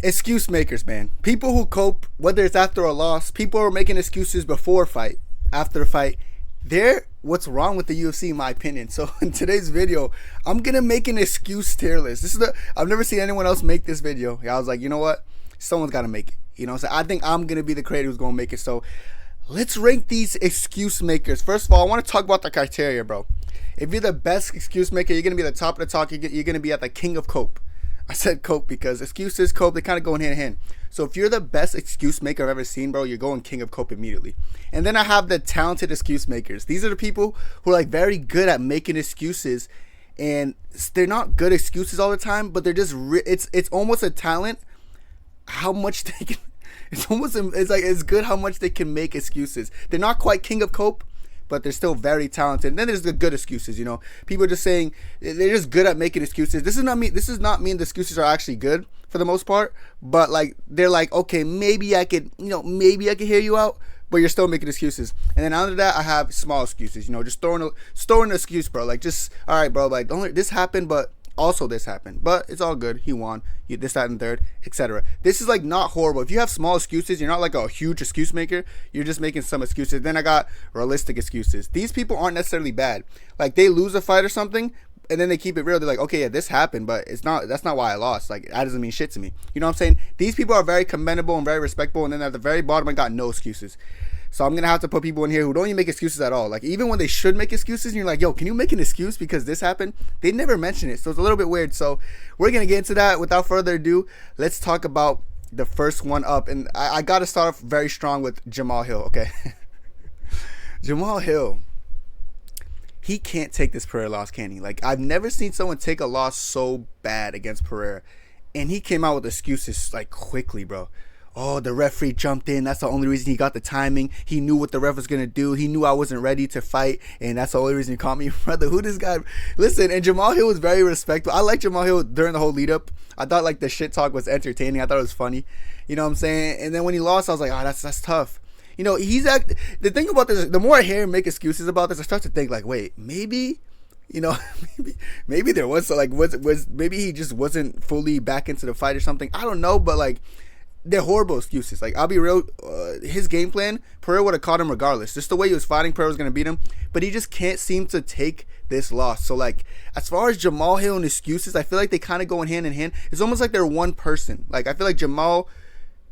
Excuse makers, man. People who cope, whether it's after a loss, people are making excuses before a fight, after a fight. They're what's wrong with the UFC, in my opinion. So in today's video, I'm gonna make an excuse tier list. I've never seen anyone else make this video. I was like, you know what? Someone's gotta make it. You know, so I think I'm gonna be the creator who's gonna make it. So let's rank these excuse makers. First of all, I want to talk about the criteria, bro. If you're the best excuse maker, you're gonna be at the top of the talk. You're gonna be at the king of cope. I said cope because excuses, cope, they kind of go hand in hand. So if you're the best excuse maker I've ever seen, bro, you're going king of cope immediately. And then I have the talented excuse makers. These are the people who are like very good at making excuses, and they're not good excuses all the time, but they're just it's almost a talent how much they can. It's good how much they can make excuses. They're not quite king of cope, but they're still very talented. And then there's the good excuses, you know. People are just saying they're just good at making excuses. This does not mean the excuses are actually good for the most part, but like they're like, okay, maybe I could hear you out, but you're still making excuses. And then under that, I have small excuses, you know, just throwing an excuse, bro. Like, just, all right, bro, like, this happened, but also this happened, but it's all good. He won. This, that, and third, etc. This is like not horrible. If you have small excuses, you're not like a huge excuse maker. You're just making some excuses. Then I got realistic excuses. These people aren't necessarily bad. Like, they lose a fight or something, and then they keep it real. They're like, okay, yeah, this happened, but that's not why I lost. Like, that doesn't mean shit to me. You know what I'm saying? These people are very commendable and very respectable, and then at the very bottom, I got no excuses. So I'm going to have to put people in here who don't even make excuses at all. Like, even when they should make excuses, and you're like, yo, can you make an excuse because this happened? They never mention it. So it's a little bit weird. So we're going to get into that. Without further ado, let's talk about the first one up. And I got to start off very strong with Jamal Hill, okay? Jamal Hill. He can't take this Pereira loss, can he? Like, I've never seen someone take a loss so bad against Pereira. And he came out with excuses, like, quickly, bro. Oh, the referee jumped in. That's the only reason he got the timing. He knew what the ref was going to do. He knew I wasn't ready to fight, and that's the only reason he caught me. Brother, who this guy? Listen, and Jamal Hill was very respectful. I like Jamal Hill during the whole lead-up. I thought, like, the shit talk was entertaining. I thought it was funny. You know what I'm saying? And then when he lost, I was like, oh, that's tough. You know, the thing about this, the more I hear him make excuses about this, I start to think, like, wait, maybe... You know, maybe there was, like, maybe he just wasn't fully back into the fight or something. I don't know, but, like... They're horrible excuses. Like, I'll be real, his game plan, Pereira would have caught him regardless. Just the way he was fighting, Pereira was going to beat him. But he just can't seem to take this loss. So, like, as far as Jamal Hill and excuses, I feel like they kind of go hand in hand. It's almost like they're one person. Like, I feel like Jamal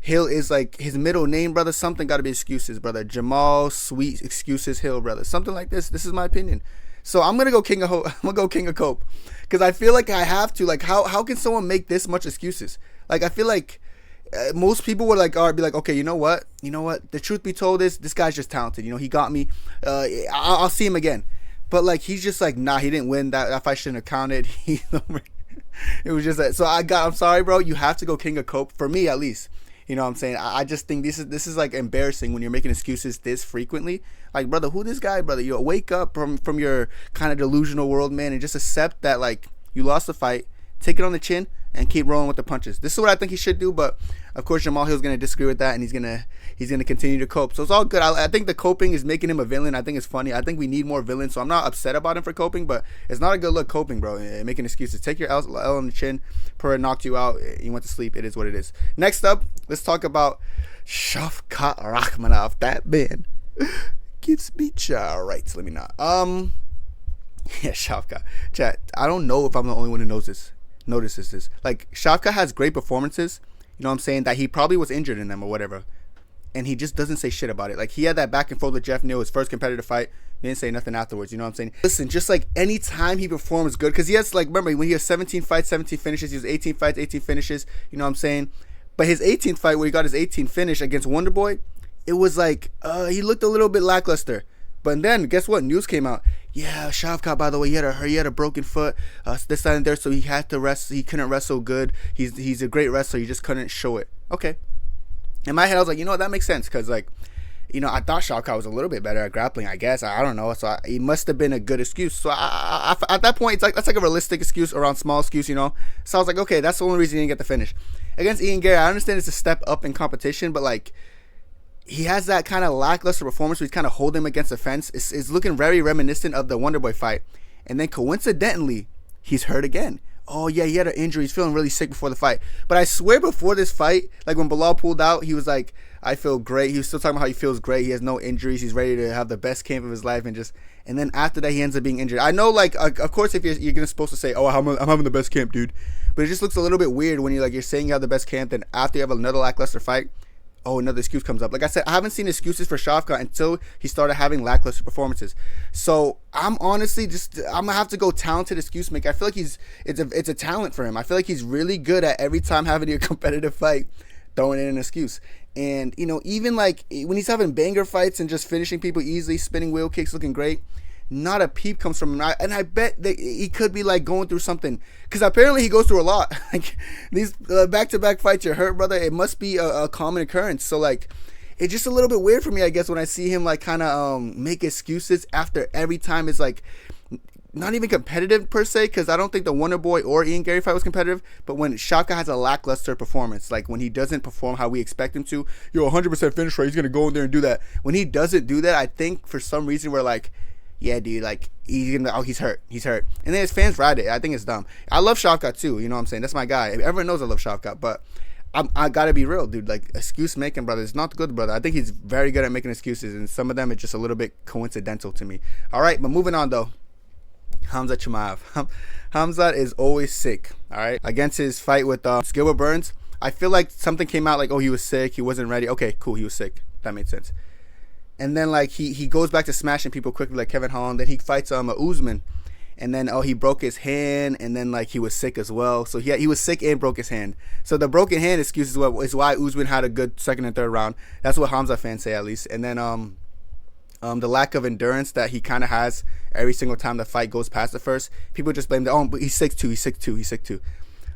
Hill is, like, his middle name, brother. Something got to be excuses, brother. Jamal Sweet Excuses Hill, brother. Something like this. This is my opinion. So I'm going to go king of cope. Because I feel like I have to. Like, how can someone make this much excuses? Like, I feel like... most people would like be like, okay, you know what? The truth be told is this guy's just talented. You know, he got me. I'll see him again. But like, he's just like, nah, he didn't win. That fight shouldn't have counted. It was just that. So I'm sorry, bro. You have to go king of cope for me, at least. You know what I'm saying? I just think this is like embarrassing when you're making excuses this frequently. Like, brother, who this guy, brother? You wake up from your kind of delusional world, man, and just accept that like you lost the fight. Take it on the chin and keep rolling with the punches. This is what I think he should do, but of course Jamal Hill's gonna disagree with that, and he's gonna continue to cope. So it's all good. I think the coping is making him a villain. I think it's funny. I think we need more villains. So I'm not upset about him for coping, but it's not a good look coping, bro. Making excuses. Take your L on the chin. Pereira knocked you out. You went to sleep. It is what it is. Next up, let's talk about Shavkat Rakhmonov. That man gives me right. Let me not. Yeah, Shavkat. Chat. I don't know if I'm the only one who notices this. Like, Shavkat has great performances, you know what I'm saying, that he probably was injured in them or whatever, and he just doesn't say shit about it. Like, he had that back and forth with Jeff Neal, his first competitive fight. He didn't say nothing afterwards, you know what I'm saying? Listen, just like any time he performs good, because he has, like, remember when he has 17 fights, 17 finishes, he has 18 fights, 18 finishes, you know what I'm saying? But his 18th fight where he got his 18th finish against Wonderboy, it was like he looked a little bit lackluster. But then guess what? News came out. Yeah, Shavkat, by the way, he had a broken foot, this, that, and there, so he had to rest. He couldn't wrestle good. He's a great wrestler. He just couldn't show it. Okay. In my head, I was like, you know what? That makes sense, because, like, you know, I thought Shavkat was a little bit better at grappling, I guess. I don't know. So he must have been a good excuse. So at that point, it's like that's like a realistic excuse around small excuse, you know. So I was like, okay, that's the only reason he didn't get the finish. Against Ian Gary, I understand it's a step up in competition, but, like, he has that kind of lackluster performance where he's kind of holding him against the fence. It's looking very reminiscent of the Wonderboy fight. And then coincidentally, he's hurt again. oh yeah, he had an injury, he's feeling really sick before the fight. But I swear before this fight, like when Bilal pulled out, he was like, I feel great. He was still talking about how he feels great. He has no injuries. He's ready to have the best camp of his life, and then after that he ends up being injured. I know, like, of course, if you're gonna supposed to say, oh, I'm having the best camp, dude, but it just looks a little bit weird when you're saying you have the best camp, then after you have another lackluster fight, oh, another excuse comes up. Like I said, I haven't seen excuses for Shavkat until he started having lackluster performances. So I'm honestly I'm gonna have to go talented excuse maker. I feel like it's a talent for him. I feel like he's really good at every time having a competitive fight, throwing in an excuse. And even like when he's having banger fights and just finishing people easily, spinning wheel kicks, looking great, not a peep comes from him. And I bet that he could be like going through something, because apparently he goes through a lot. Like these back-to-back fights, you're hurt, brother. It must be a common occurrence. So like, it's just a little bit weird for me, I guess, when I see him like kind of make excuses after every time. It's like not even competitive per se, because I don't think the Wonder Boy or Ian Gary fight was competitive. But when Shavkat has a lackluster performance, like when he doesn't perform how we expect him to, 100% finish rate, he's gonna go in there and do that. When he doesn't do that, I think for some reason we're like, yeah, dude, like he's hurt, and then his fans ride it. I think it's dumb. I love Shavkat too, you know what I'm saying? That's my guy. Everyone knows I love Shavkat, but I gotta be real, dude. Like, excuse making, brother, it's not good, brother. I think he's very good at making excuses, and some of them are just a little bit coincidental to me. All right, but moving on though. Hamzat Chimaev. Hamzat is always sick. All right, against his fight with Gilbert Burns, I feel like something came out like, oh, he was sick, he wasn't ready. Okay, cool, he was sick. That made sense. And then like he goes back to smashing people quickly like Kevin Holland. Then he fights Usman, and then he broke his hand, and then like he was sick as well. So he was sick and broke his hand. So the broken hand excuse is why Usman had a good second and third round. That's what Hamza fans say, at least. And then the lack of endurance that he kind of has every single time the fight goes past the first. People just blame but he's sick too.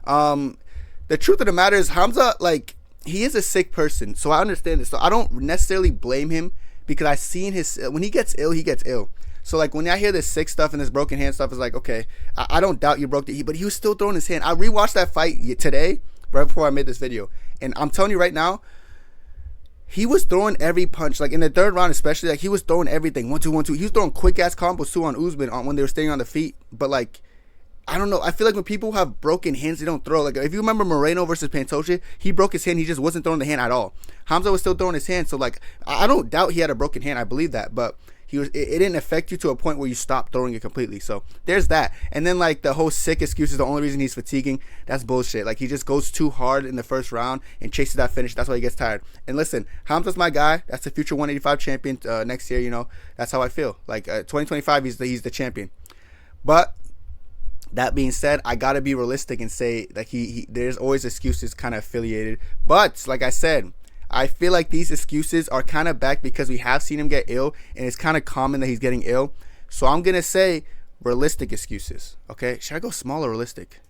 The truth of the matter is Hamza, like, he is a sick person. So I understand this. So I don't necessarily blame him, because I've seen when he gets ill, he gets ill. So like when I hear this sick stuff and this broken hand stuff, it's like, okay, I don't doubt you broke the, but he was still throwing his hand. I rewatched that fight today, right before I made this video, and I'm telling you right now, he was throwing every punch. Like in the third round especially, like he was throwing everything. 1-2, 1-2. He was throwing quick ass combos too on Usman when they were staying on the feet. But like, I don't know. I feel like when people have broken hands, they don't throw. Like if you remember Moreno versus Pantoja, he broke his hand. He just wasn't throwing the hand at all. Hamza was still throwing his hand. So like, I don't doubt he had a broken hand. I believe that, but it didn't affect you to a point where you stopped throwing it completely. So there's that. And then like the whole sick excuse is the only reason he's fatiguing. That's bullshit. Like he just goes too hard in the first round and chases that finish. That's why he gets tired. And listen, Hamza's my guy. That's the future 185 champion next year. That's how I feel. Like 2025, he's the champion. But that being said, I gotta be realistic and say that there's always excuses kind of affiliated. But like I said, I feel like these excuses are kind of back because we have seen him get ill, and it's kind of common that he's getting ill. So I'm gonna say realistic excuses. Okay, should I go small or realistic?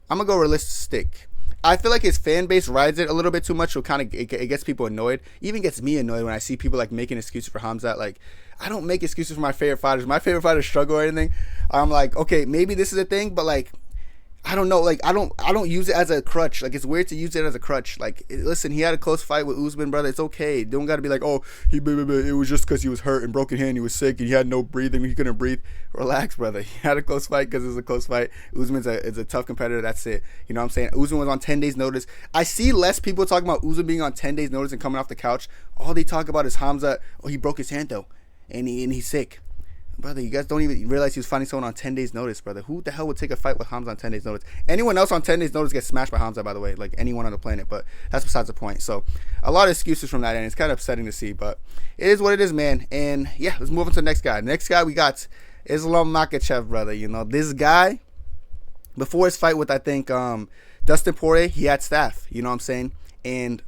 I'm gonna go realistic. I feel like his fan base rides it a little bit too much, so it gets people annoyed. Even gets me annoyed when I see people like making excuses for Hamzat. Like, I don't make excuses for my favorite fighters. My favorite fighters struggle or anything. I'm like, okay, maybe this is a thing, but like, I don't know. Like, I don't use it as a crutch. Like, it's weird to use it as a crutch. Like, listen, he had a close fight with Usman, brother. It's okay. Don't got to be like, oh, it was just because he was hurt and broken hand. He was sick and he had no breathing. He couldn't breathe. Relax, brother. He had a close fight because it was a close fight. Usman's a tough competitor. That's it. You know what I'm saying? Usman was on 10 days notice. I see less people talking about Usman being on 10 days notice and coming off the couch. All they talk about is Hamza. Oh, he broke his hand though, and he's sick. Brother, you guys don't even realize he was fighting someone on 10 days notice, brother. Who the hell would take a fight with Hamza on 10 days notice? Anyone else on 10 days notice gets smashed by Hamza, by the way. Like anyone on the planet, but that's besides the point. So a lot of excuses from that end. It's kind of upsetting to see, but it is what it is, man. And yeah, let's move on to the next guy. Next guy we got Islam Makhachev, brother. This guy, before his fight with, I think, Dustin Poirier, he had staph. You know what I'm saying? And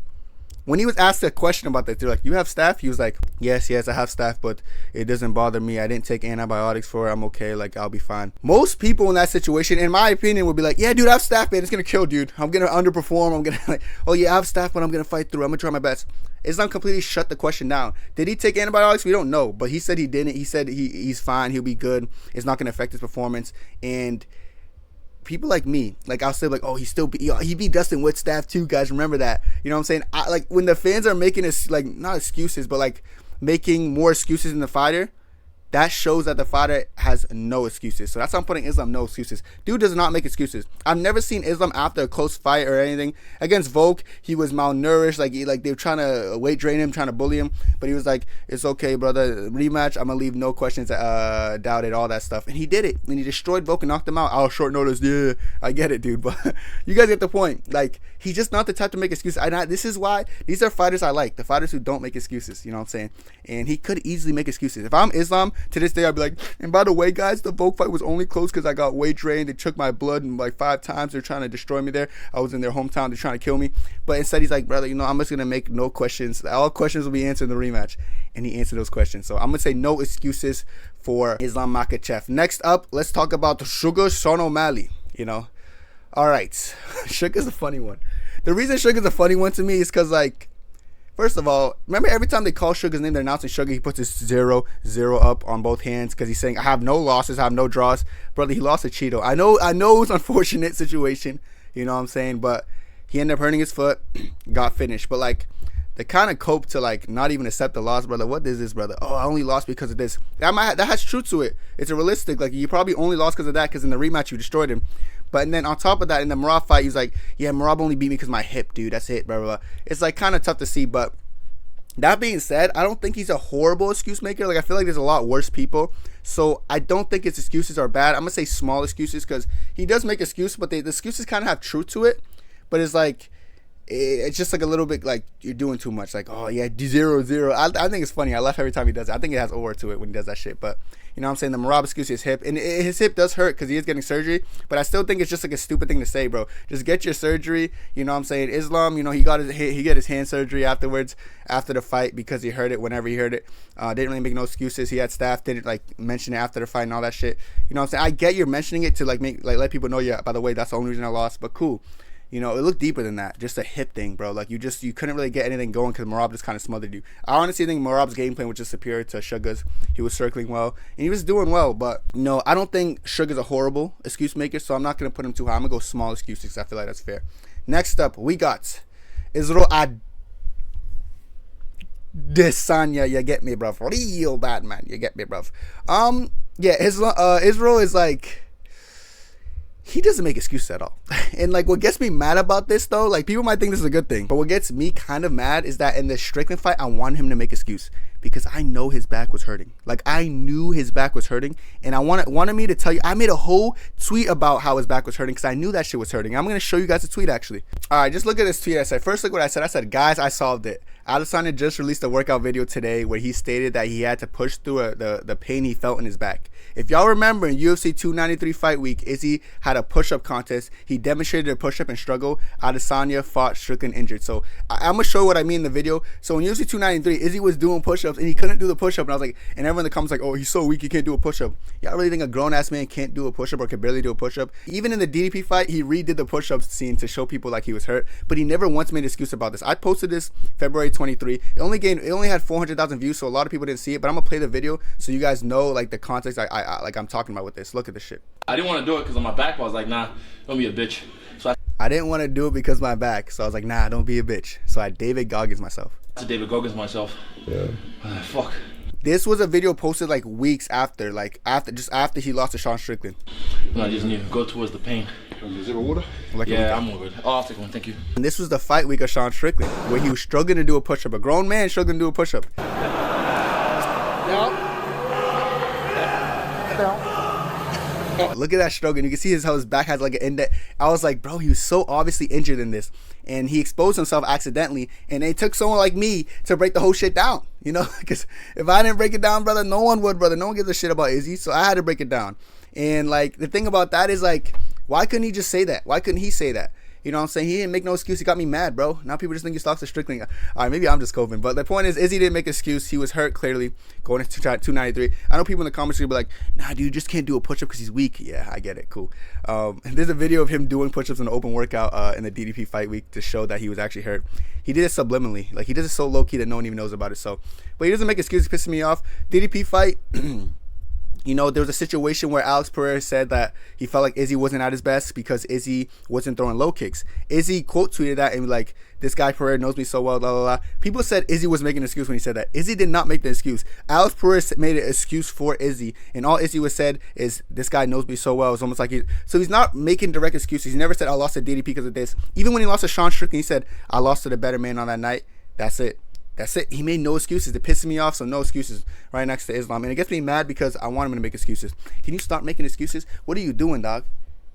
when he was asked a question about that, they're like, you have staph? He was like, yes, I have staph, but it doesn't bother me. I didn't take antibiotics for it. I'm okay. Like, I'll be fine. Most people in that situation, in my opinion, would be like, yeah, dude, I have staph, man. It's going to kill, dude. I'm going to underperform. I'm going to like, oh, yeah, I have staph, but I'm going to fight through. I'm going to try my best. Islam completely shut the question down. Did he take antibiotics? We don't know, but he said he didn't. He said he's fine. He'll be good. It's not going to affect his performance. And people like me, like I'll say like, oh, he beat Dustin with staph too, guys. Remember that. You know what I'm saying? Like when the fans are making not excuses, but like making more excuses than the fighter, that shows that the fighter has no excuses. So that's why I'm putting Islam no excuses. Dude does not make excuses. I've never seen Islam after a close fight or anything. Against Volk, he was malnourished. Like they were trying to weight drain him, trying to bully him. But he was like, it's okay, brother. Rematch. I'm going to leave no questions doubted, all that stuff. And he did it. And he destroyed Volk and knocked him out. Short notice. Yeah, I get it, dude. But you guys get the point. Like, he's just not the type to make excuses. This is why these are fighters I like. The fighters who don't make excuses. You know what I'm saying? And he could easily make excuses. If I'm Islam, to this day, I'd be like, and by the way, guys, the Volk fight was only close because I got weight drained. They took my blood like 5 times. They're trying to destroy me there. I was in their hometown. They're trying to kill me. But instead, he's like, brother, you know, I'm just going to make no questions. All questions will be answered in the rematch. And he answered those questions. So I'm going to say no excuses for Islam Makhachev. Next up, let's talk about Sugar Sean O'Malley. You know, all right. Sugar's a funny one. The reason Sugar's a funny one to me is because, like, first of all, remember every time they call Sugar's name, they're announcing Sugar, he puts his 0-0 up on both hands because he's saying, I have no losses, I have no draws. Brother, he lost to Cheeto. I know it was an unfortunate situation, you know what I'm saying, but he ended up hurting his foot, got finished. But, like, they kind of cope to, like, not even accept the loss, brother. What is this, brother? Oh, I only lost because of this. That has truth to it. It's a realistic. Like, you probably only lost because of that because in the rematch you destroyed him. But and then on top of that, in the Merab fight, he's like, yeah, Merab only beat me because my hip, dude. That's it, blah, blah, blah. It's, like, kind of tough to see. But that being said, I don't think he's a horrible excuse maker. Like, I feel like there's a lot worse people. So I don't think his excuses are bad. I'm going to say small excuses because he does make excuses, but the excuses kind of have truth to it. But it's like, it's just like a little bit like you're doing too much. Like, oh yeah, 0-0. I think it's funny. I laugh every time he does it. I think it has aura to it when he does that shit. But you know what I'm saying? The Merab excuse is his hip. And his hip does hurt because he is getting surgery. But I still think it's just like a stupid thing to say, bro. Just get your surgery. You know what I'm saying? Islam, you know, he got his hand surgery afterwards, after the fight because he heard it whenever he heard it. Didn't really make no excuses. He had staff, didn't like mention it after the fight and all that shit. You know what I'm saying? I get you're mentioning it to like let people know, yeah, by the way, that's the only reason I lost. But cool. You know, it looked deeper than that. Just a hip thing, bro. Like, you couldn't really get anything going because Merab just kind of smothered you. I honestly think Merab's game plan was just superior to Sugar's. He was circling well, and he was doing well. But, no, I don't think Sugar's a horrible excuse maker, so I'm not going to put him too high. I'm going to go small excuses because I feel like that's fair. Next up, we got Israel Adesanya. You get me, bro. Real bad, man. You get me, bro. Yeah, Israel is like... he doesn't make excuses at all. And like what gets me mad about this though, like people might think this is a good thing, but what gets me kind of mad is that in the Strickland fight, I want him to make excuse because I know his back was hurting. Like I knew his back was hurting, and I wanted me to tell you, I made a whole tweet about how his back was hurting because I knew that shit was hurting. I'm going to show you guys the tweet actually. All right, just look at this tweet I said. First, look what I said. I said, guys, I solved it. Adesanya just released a workout video today where he stated that he had to push through the pain he felt in his back. If y'all remember in UFC 293 fight week, Izzy had a push-up contest. He demonstrated a push-up and struggle. Adesanya fought Strickland injured. So I'm going to show what I mean in the video. So in UFC 293, Izzy was doing push-ups and he couldn't do the push-up. And I was like, and everyone in the comments like, oh, he's so weak, he can't do a push-up. Y'all really think a grown-ass man can't do a push-up or can barely do a push-up? Even in the DDP fight, he redid the push-up scene to show people like he was hurt. But he never once made an excuse about this. I posted this February 23. It only had 400,000 views, so a lot of people didn't see it. But I'm going to play the video so you guys know like the context I'm talking about with this. Look at this shit. I didn't want to do it because on my back, I was like, nah, don't be a bitch. So I didn't want to do it because of my back, so I was like, nah, don't be a bitch. So I David Goggins myself. I David Goggins myself. Yeah. Fuck. This was a video posted like weeks after, just after he lost to Sean Strickland. No, I just need to go towards the pain. Is there water? Yeah, I'm good. Oh, I'll take one, thank you. And this was the fight week of Sean Strickland, where he was struggling to do a push-up. A grown man struggling to do a push-up. Look at that struggle. And you can see how his back has like an index. I was like, bro, he was so obviously injured in this. And he exposed himself accidentally. And it took someone like me to break the whole shit down. You know, because if I didn't break it down, brother, no one would, brother. No one gives a shit about Izzy. So I had to break it down. And like, the thing about that is like, why couldn't he just say that? Why couldn't he say that? You know what I'm saying? He didn't make no excuse. He got me mad, bro. Now people just think he lost to Strickland. All right, maybe I'm just coping. But the point is, Izzy didn't make an excuse. He was hurt, clearly, going into 293. I know people in the comments will be like, nah, dude, you just can't do a push-up because he's weak. Yeah, I get it. Cool. There's a video of him doing push-ups in an open workout in the DDP fight week to show that he was actually hurt. He did it subliminally. Like, he does it so low-key that no one even knows about it. So, but he doesn't make excuses. Pissing me off. DDP fight... You know, there was a situation where Alex Pereira said that he felt like Izzy wasn't at his best because Izzy wasn't throwing low kicks. Izzy quote tweeted that and like, this guy Pereira knows me so well, blah, blah, blah. People said Izzy was making an excuse when he said that. Izzy did not make the excuse. Alex Pereira made an excuse for Izzy, and all Izzy was said is, this guy knows me so well. It's almost like so he's not making direct excuses. He never said, I lost to DDP because of this. Even when he lost to Sean Strickland, he said, I lost to the better man on that night. That's it. That's it. He made no excuses. It pisses me off, so no excuses right next to Islam. And it gets me mad because I want him to make excuses. Can you stop making excuses? What are you doing, dog?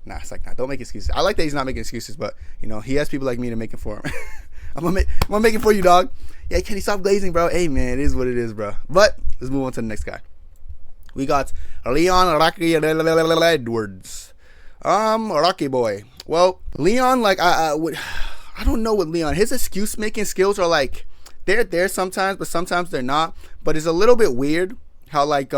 Nah, it's like, nah, don't make excuses. I like that he's not making excuses, but, you know, he has people like me to make it for him. I'm gonna make it for you, dog. Yeah, can you stop glazing, bro? Hey, man, it is what it is, bro. But let's move on to the next guy. We got Leon Rocky Edwards. Rocky boy. Well, Leon, like, I don't know with Leon. His excuse-making skills are, like, they're there sometimes, but sometimes they're not. But it's a little bit weird how, like,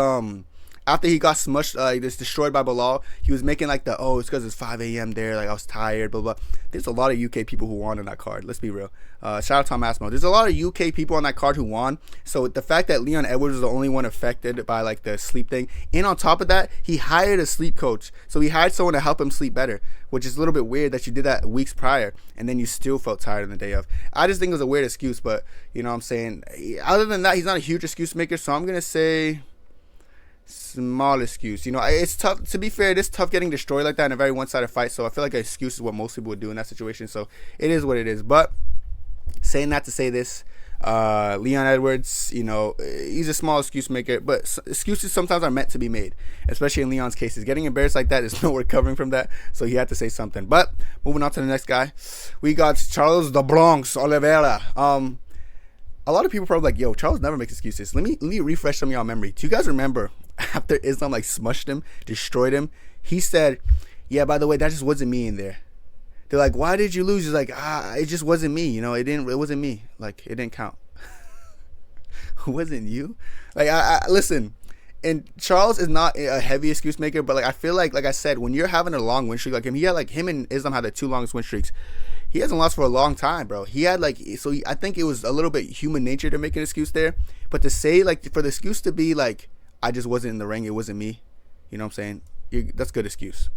after he got smushed, just destroyed by Bilal, he was making like it's because it's 5 a.m. there, like I was tired, blah, blah. There's a lot of UK people who won on that card. Let's be real. Shout out Tom Asmo. There's a lot of UK people on that card who won. So the fact that Leon Edwards was the only one affected by like the sleep thing, and on top of that, he hired a sleep coach. So he hired someone to help him sleep better, which is a little bit weird that you did that weeks prior, and then you still felt tired on the day of. I just think it was a weird excuse, but you know what I'm saying? Other than that, he's not a huge excuse maker, so I'm going to say small excuse. You know, it's tough. To be fair, it is tough getting destroyed like that in a very one-sided fight. So I feel like an excuse is what most people would do in that situation. So it is what it is. But saying that to say this, Leon Edwards, you know, he's a small excuse maker. But excuses sometimes are meant to be made, especially in Leon's cases. Getting embarrassed like that is no recovering from that. So he had to say something. But moving on to the next guy, we got Charles the Bronx Oliveira. A lot of people probably like, yo, Charles never makes excuses. Let me refresh some of y'all memory. Do you guys remember after Islam like smushed him, destroyed him, he said, yeah, by the way, that just wasn't me in there. They're like, why did you lose? He's like, it just wasn't me. You know, it wasn't me. Like, it didn't count. Wasn't you? Like, I listen, and Charles is not a heavy excuse maker, but like, I feel like I said, when you're having a long win streak, like him and Islam had the two longest win streaks. He hasn't lost for a long time, bro. He had I think it was a little bit human nature to make an excuse there, but to say like, for the excuse to be like, I just wasn't in the ring, it wasn't me, you know what I'm saying? That's a good excuse.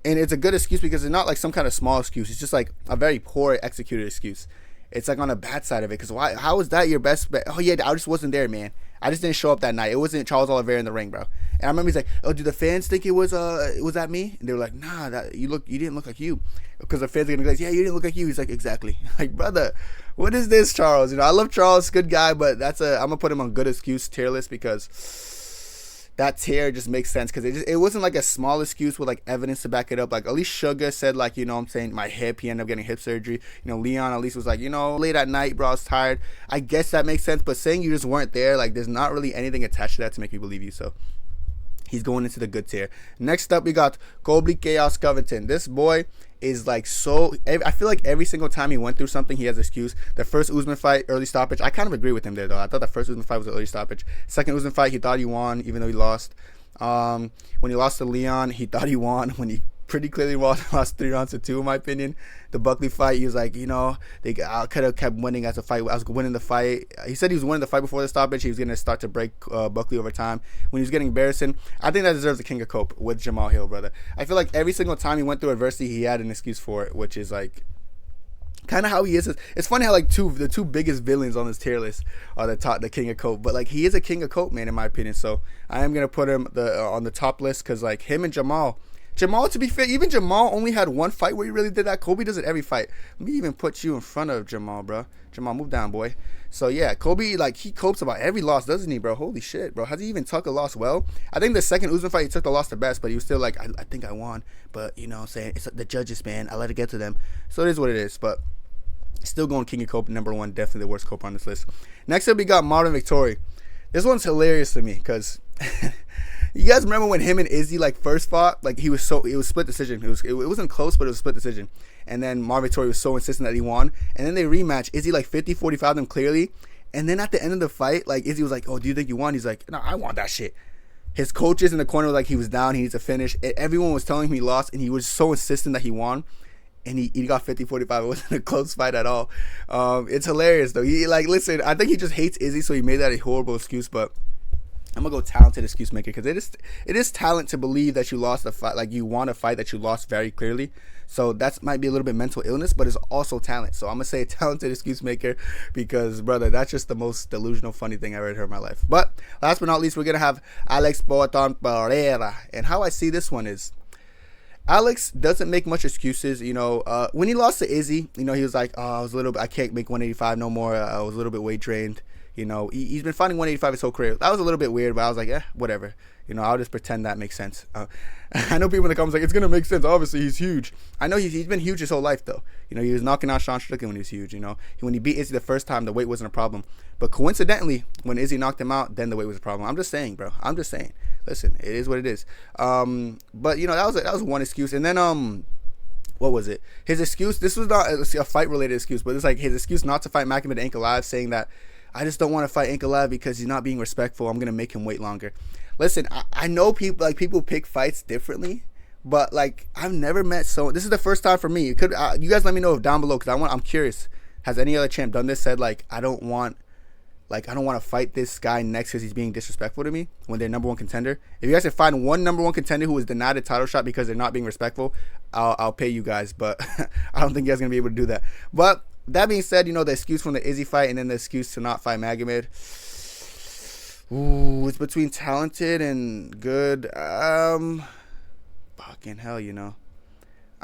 And it's a good excuse because it's not like some kind of small excuse. It's just like a very poor executed excuse. It's like on the bad side of it, because how is that your best bet? Oh yeah, I just wasn't there, man. I just didn't show up that night. It wasn't Charles Oliveira in the ring, bro. And I remember he's like, oh, do the fans think it was that me? And they were like, nah, you didn't look like you. Because the fans are gonna be like, yeah, you didn't look like you. He's like, exactly. Like, brother, what is this, Charles? You know, I love Charles, good guy, but I'm gonna put him on good excuse tier list because that tier just makes sense, because it wasn't like a small excuse with like evidence to back it up. Like, at least Sugar said, like, you know what I'm saying, my hip, he ended up getting hip surgery. You know, Leon at least was like, you know, late at night, bro, I was tired. I guess that makes sense, but saying you just weren't there, like, there's not really anything attached to that to make me believe you. So he's going into the good tier. Next up, we got Colby Covington. This boy is like I feel like every single time he went through something, he has an excuse. The first Usman fight, early stoppage. I kind of agree with him there, though. I thought the first Usman fight was an early stoppage. Second Usman fight, he thought he won, even though he lost. When he lost to Leon, he thought he won. When he pretty clearly lost 3 rounds to 2, in my opinion. The Buckley fight, he was like, you know, I could have kept winning as a fight. I was winning the fight. He said he was winning the fight before the stoppage. He was going to start to break Buckley over time. When he was getting embarrassing, I think that deserves a king of cope with Jamal Hill, brother. I feel like every single time he went through adversity, he had an excuse for it, which is like kind of how he is. It's funny how like the two biggest villains on this tier list are the king of cope, but like he is a king of cope, man, in my opinion. So I am going to put him on the top list, because like him and Jamal, to be fair, even Jamal only had one fight where he really did that. Colby does it every fight. Let me even put you in front of Jamal, bro. Jamal, move down, boy. So, yeah, Colby, like, he copes about every loss, doesn't he, bro? Holy shit, bro. Has he even took a loss well? I think the second Usman fight, he took the loss the best, but he was still like, I think I won. But, you know what I'm saying? It's the judges, man. I let it get to them. So, it is what it is. But still going king of cope, number one. Definitely the worst cope on this list. Next up, we got Marvin Vettori. This one's hilarious to me, because you guys remember when him and Izzy like first fought? Like, it was split decision. It wasn't close, but it was split decision. And then Marvin Vettori was so insistent that he won. And then they rematch. Izzy like 50-45 them clearly. And then at the end of the fight, like, Izzy was like, oh, do you think you won? He's like, no, I want that shit. His coaches in the corner were like, he was down, he needs to finish. Everyone was telling him he lost, and he was so insistent that he won. And he got 50-45. It wasn't a close fight at all. It's hilarious, though. Listen, I think he just hates Izzy, so he made that a horrible excuse. But I'm gonna go talented excuse maker, because it is talent to believe that you lost a fight, like you want a fight that you lost very clearly. So that might be a little bit mental illness, but it's also talent. So I'm gonna say talented excuse maker, because brother, that's just the most delusional funny thing I ever heard in my life. But last but not least, we're gonna have Alex Boaton Pereira, and how I see this one is, Alex doesn't make much excuses. When he lost to Izzy, he was like, oh, I can't make 185 no more. I was a little bit weight drained. He's been fighting 185 his whole career. That was a little bit weird, but I was like, whatever. I'll just pretend that makes sense. I know people in the comments like, it's going to make sense. Obviously, he's huge. I know he's been huge his whole life, though. He was knocking out Sean Strickland when he was huge. When he beat Izzy the first time, the weight wasn't a problem. But coincidentally, when Izzy knocked him out, then the weight was a problem. I'm just saying, bro. I'm just saying. Listen, it is what it is. But, that was one excuse. And then, what was it? His excuse, this was not a fight-related excuse, but it's like his excuse not to fight Makhachev at Ankalaev, saying that, I just don't want to fight Ankalaev because he's not being respectful. I'm going to make him wait longer. Listen, I know people pick fights differently, but I've never met someone. This is the first time for me. You guys let me know down below, because I'm curious. Has any other champ done this? Said I don't want to fight this guy next because he's being disrespectful to me when they're number one contender. If you guys can find one number one contender who was denied a title shot because they're not being respectful, I'll pay you guys. But I don't think you guys are gonna be able to do that. But that being said, the excuse from the Izzy fight and then the excuse to not fight Magomed. Ooh, it's between talented and good. Fucking hell,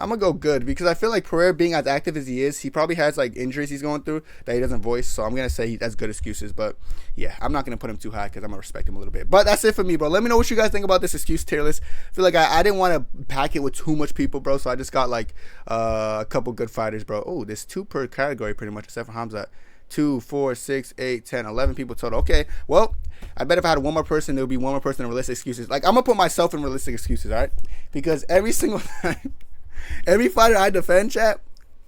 I'm gonna go good, because I feel like Pereira, being as active as he is, he probably has injuries he's going through that he doesn't voice. So I'm gonna say that's good excuses. But yeah, I'm not gonna put him too high because I'm gonna respect him a little bit. But that's it for me, bro. Let me know what you guys think about this excuse tier list. I feel like I didn't want to pack it with too much people, bro. So I just got a couple good fighters, bro. Oh, there's 2 per category pretty much, except for Hamzat. 2, 4, 6, 8, 10, 11 people total. Okay, well, I bet if I had one more person, there would be one more person in realistic excuses. I'm gonna put myself in realistic excuses, all right? Because every single time, every fighter I defend, chat,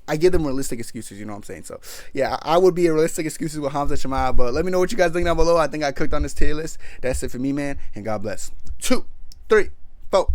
I give them realistic excuses, you know what I'm saying? So, yeah, I would be a realistic excuses with Hamzat Chimaev. But let me know what you guys think down below. I think I cooked on this tier list. That's it for me, man. And God bless. 2, 3, 4.